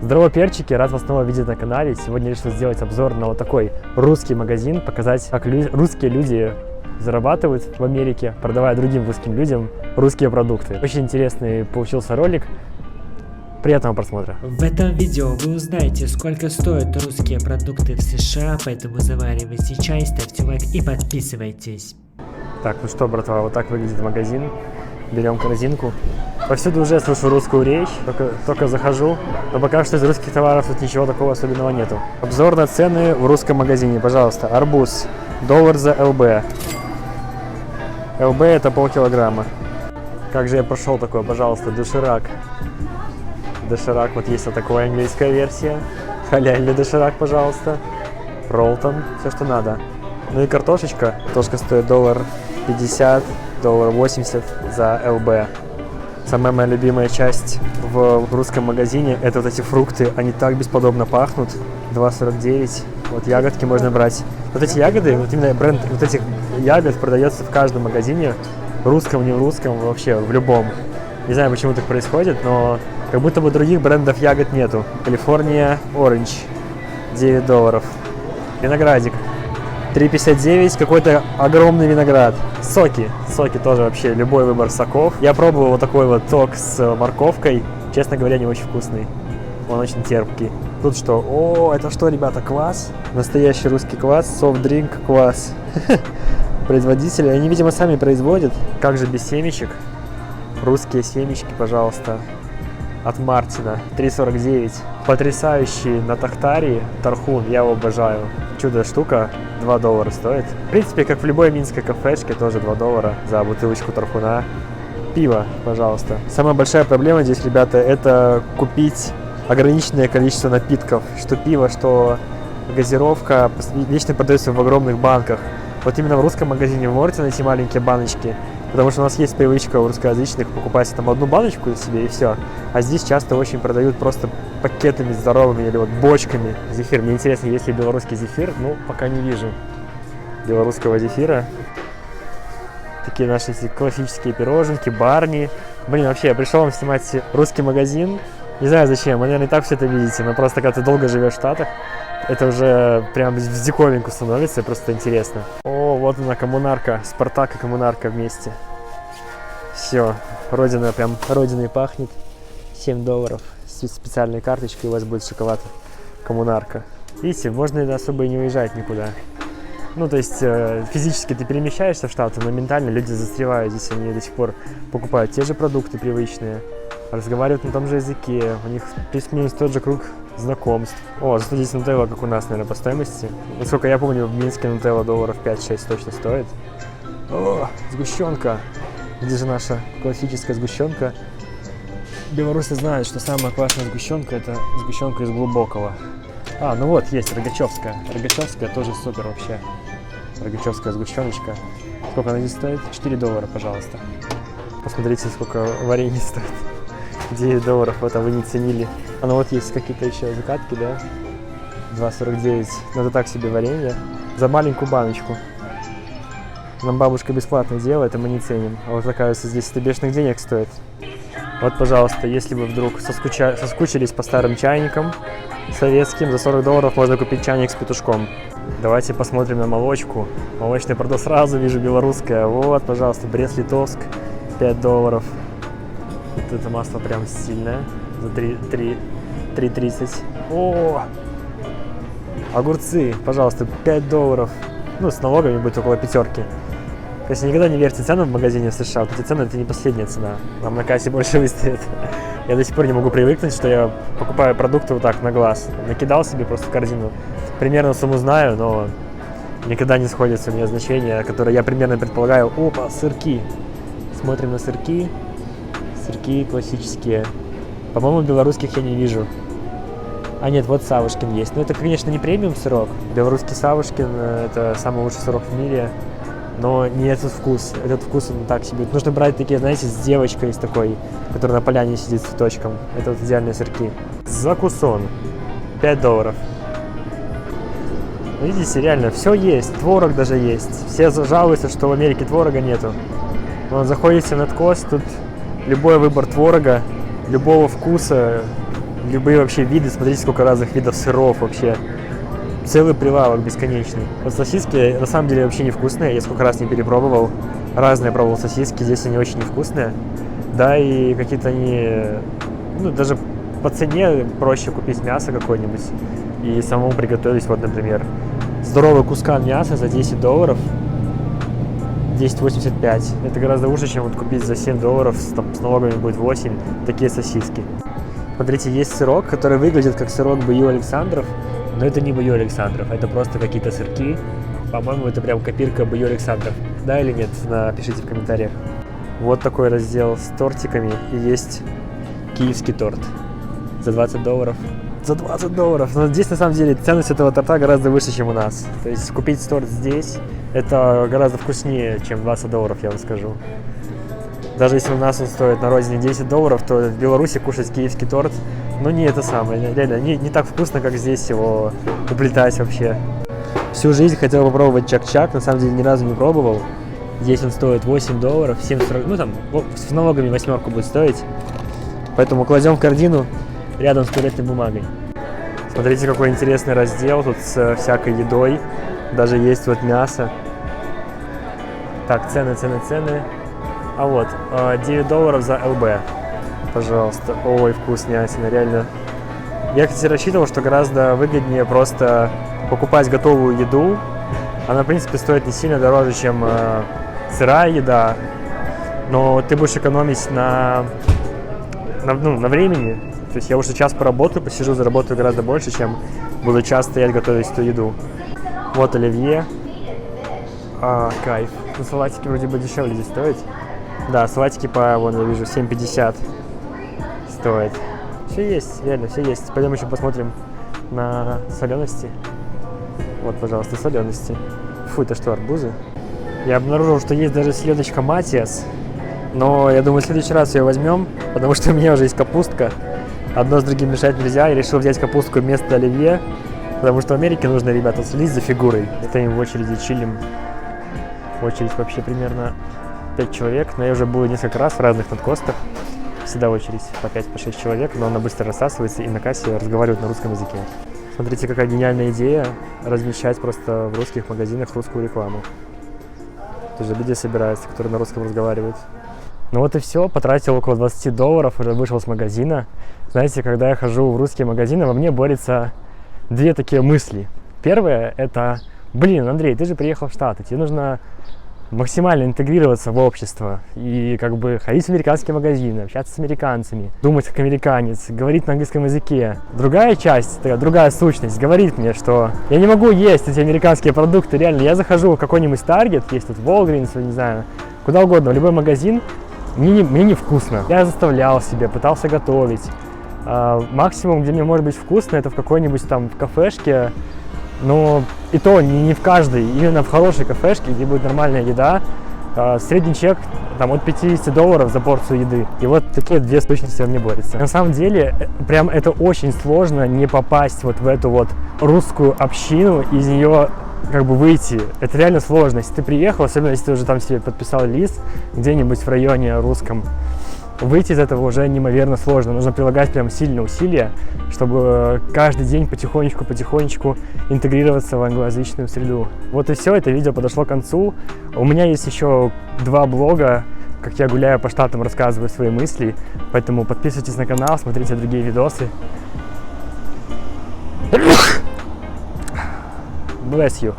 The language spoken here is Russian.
Здорово, перчики, рад вас снова видеть на канале. Сегодня решил сделать обзор на вот такой русский магазин, показать, как русские люди зарабатывают в Америке, продавая другим русским людям русские продукты. Очень интересный получился ролик. Приятного просмотра. В этом видео вы узнаете, сколько стоят русские продукты в США, поэтому заваривайте чай, ставьте лайк и подписывайтесь. Так, ну что, братва, вот так выглядит магазин. Берем корзинку. Повсюду уже слышу русскую речь, только захожу, но пока что из русских товаров тут ничего такого особенного нету. Обзор на цены в русском магазине, пожалуйста. Арбуз, $1 за ЛБ. ЛБ это полкилограмма. Как же я прошел такое, пожалуйста, доширак. Доширак, вот есть вот такая английская версия. Халяльный доширак, пожалуйста. Ролтон, все что надо. Ну и картошечка. Картошка стоит $1.50, $1.80 за ЛБ. Самая моя любимая часть в русском магазине — это вот эти фрукты. Они так бесподобно пахнут. $2.49. Вот ягодки можно брать. Вот эти ягоды, вот именно бренд вот этих ягод продается в каждом магазине. Русском, не в русском, вообще в любом. Не знаю, почему так происходит, но как будто бы других брендов ягод нету. Калифорния Оранж, $9. Виноградик, $3.59, какой-то огромный виноград. Соки тоже вообще, любой выбор соков. Я пробовал вот такой вот сок с морковкой. Честно говоря, не очень вкусный. Он очень терпкий. Тут что? О, это что, ребята, квас? Настоящий русский квас, софт-дринк квас. Производители, они, видимо, сами производят. Как же без семечек? Русские семечки, пожалуйста. От Мартина, $3.49. Потрясающий на Тахтаре тархун, я его обожаю. Чудо штука, $2 стоит. В принципе, как в любой минской кафешке, тоже $2 за бутылочку тархуна. Пиво, пожалуйста. Самая большая проблема здесь, ребята, это купить ограниченное количество напитков. Что пиво, что газировка вечно продается в огромных банках. Вот именно в русском магазине вы можете найти маленькие баночки. Потому что у нас есть привычка у русскоязычных покупать там одну баночку себе и все. А здесь часто очень продают просто пакетами здоровыми или вот бочками. Зефир. Мне интересно, есть ли белорусский зефир? Ну, пока не вижу белорусского зефира. Такие наши классические пироженки, барни. Блин, вообще, я пришел вам снимать русский магазин. Не знаю зачем, вы, наверное, и так все это видите, но просто когда ты долго живешь в Штатах, это уже прям в диковинку становится, просто интересно. О, вот она, коммунарка, Спартак и коммунарка вместе. Все, родина, прям родиной пахнет. $7. С специальной карточкой у вас будет шоколад коммунарка. Видите, можно особо и не уезжать никуда. Ну, то есть физически ты перемещаешься в Штаты, но ментально люди застревают здесь, они до сих пор покупают те же продукты привычные, разговаривают на том же языке, у них плюс-минус тот же круг знакомств. О, зато здесь нутелла, как у нас, наверное, по стоимости. Насколько я помню, в Минске нутелла $5-6 точно стоит. О, сгущенка. Где же наша классическая сгущенка? Белорусы знают, что самая классная сгущенка — это сгущенка из глубокого. А, ну вот, есть рогачевская. Рогачевская тоже супер вообще. Рогачевская сгущеночка. Сколько она здесь стоит? $4, пожалуйста. Посмотрите, сколько варенье стоит. $9, это вы не ценили. А ну вот есть какие-то еще закатки, да? $2.49. Но это так себе варенье. За маленькую баночку. Нам бабушка бесплатно делает, а мы не ценим. А вот, оказывается, здесь это бешеных денег стоит. Вот, пожалуйста, если вы вдруг соскучились по старым чайникам советским, за $40 можно купить чайник с петушком. Давайте посмотрим на молочку. Молочный продукт сразу вижу белорусское. Вот, пожалуйста, Брест-Литовск, $5. Вот это масло прям сильное. За $3.30. О! Огурцы, пожалуйста, $5. Ну, с налогами будет около пятерки. То есть никогда не верьте ценам в магазине в США. Вот эти цены — это не последняя цена. Вам на кассе больше выставят. Я до сих пор не могу привыкнуть, что я покупаю продукты вот так на глаз. Накидал себе просто в корзину. Примерно сумму знаю, но никогда не сходятся у меня значения, которые я примерно предполагаю. Опа, сырки. Смотрим на сырки. Сырки классические. По-моему, белорусских я не вижу. А нет, вот Савушкин есть. Но это, конечно, не премиум сырок. Белорусский Савушкин — это самый лучший сырок в мире. Но не этот вкус. Этот вкус, он так себе. Нужно брать такие, знаете, с девочкой, с такой, которая на поляне сидит с цветочком. Это вот идеальные сырки. Закусон. $5. Видите, реально, все есть. Творог даже есть. Все жалуются, что в Америке творога нету. Но заходите на Ткос, тут любой выбор творога, любого вкуса, любые вообще виды, смотрите, сколько разных видов сыров вообще. Целый прилавок бесконечный. Вот сосиски на самом деле вообще невкусные, я сколько раз не перепробовал. Разные пробовал сосиски, здесь они очень невкусные. Да, и какие-то они, ну, даже по цене проще купить мясо какое-нибудь и самому приготовить. Вот, например, здоровый кускан мяса за $10, 10,85. Это гораздо лучше, чем вот купить за $7, с налогами будет 8, такие сосиски. Смотрите, есть сырок, который выглядит как сырок Б.Ю. Александров, но это не Б.Ю. Александров, это просто какие-то сырки. По-моему, это прям копирка Б.Ю. Александров. Да или нет? Напишите в комментариях. Вот такой раздел с тортиками, и есть киевский торт за $20. За $20! Но здесь на самом деле ценность этого торта гораздо выше, чем у нас. То есть купить торт здесь, это гораздо вкуснее, чем $20, я вам скажу. Даже если у нас он стоит на родине $10, то в Беларуси кушать киевский торт, ну не это самое, реально, не так вкусно, как здесь его уплетать вообще. Всю жизнь хотел попробовать чак-чак, на самом деле ни разу не пробовал. Здесь он стоит $8, 7,40, ну там с налогами 8 будет стоить. Поэтому кладем в корзину рядом с туалетной бумагой. Смотрите, какой интересный раздел тут с всякой едой. Даже есть вот мясо. Так, цены. А вот, $9 за ЛБ. Пожалуйста. Ой, вкуснятина, реально. Я, кстати, рассчитывал, что гораздо выгоднее просто покупать готовую еду. Она, в принципе, стоит не сильно дороже, чем сырая еда. Но ты будешь экономить на времени. То есть я уже час поработаю, посижу, заработаю гораздо больше, чем буду час стоять, готовить эту еду. Вот оливье. Кайф. Ну, салатики вроде бы дешевле здесь стоят. Да, салатики вон, я вижу, 7,50 стоят. Все есть, реально, все есть. Пойдем еще посмотрим на солености. Вот, пожалуйста, солености. Фу, это что, арбузы? Я обнаружил, что есть даже селедочка Матиас. Но я думаю, в следующий раз ее возьмем, потому что у меня уже есть капустка. Одно с другим мешать нельзя. Я решил взять капустку вместо оливье, потому что в Америке нужно, ребята, следить за фигурой. Стоим в очереди, чилим. Очередь вообще примерно 5 человек, но я уже был несколько раз в разных надкостах. Всегда очередь по 5-6 человек, но она быстро рассасывается, и на кассе разговаривают на русском языке. Смотрите, какая гениальная идея размещать просто в русских магазинах русскую рекламу. Тоже люди собираются, которые на русском разговаривают. Ну вот и все, потратил около $20, уже вышел с магазина. Знаете, когда я хожу в русские магазины, во мне борются две такие мысли. Первое — это, блин, Андрей, ты же приехал в Штаты, тебе нужно максимально интегрироваться в общество и как бы ходить в американские магазины, общаться с американцами, думать как американец, говорить на английском языке. Другая часть, другая сущность говорит мне, что я не могу есть эти американские продукты, реально. Я захожу в какой-нибудь Target, есть тут Walgreens, не знаю, куда угодно, в любой магазин, мне невкусно. Я заставлял себя, пытался готовить. Максимум, где мне может быть вкусно, это в какой-нибудь там в кафешке. Но и то не в каждой, именно в хорошей кафешке, где будет нормальная еда, средний чек там от $50 за порцию еды. И вот такие две сущности во мне борются. На самом деле, прям это очень сложно не попасть вот в эту вот русскую общину, из нее как бы выйти. Это реально сложно. Если ты приехал, особенно если ты уже там себе подписал лист где-нибудь в районе русском, выйти из этого уже неимоверно сложно. Нужно прилагать прям сильные усилия, чтобы каждый день потихонечку интегрироваться в англоязычную среду. Вот и все, это видео подошло к концу. У меня есть еще 2 блога, как я гуляю по штатам, рассказываю свои мысли. Поэтому подписывайтесь на канал, смотрите другие видосы. Bless you.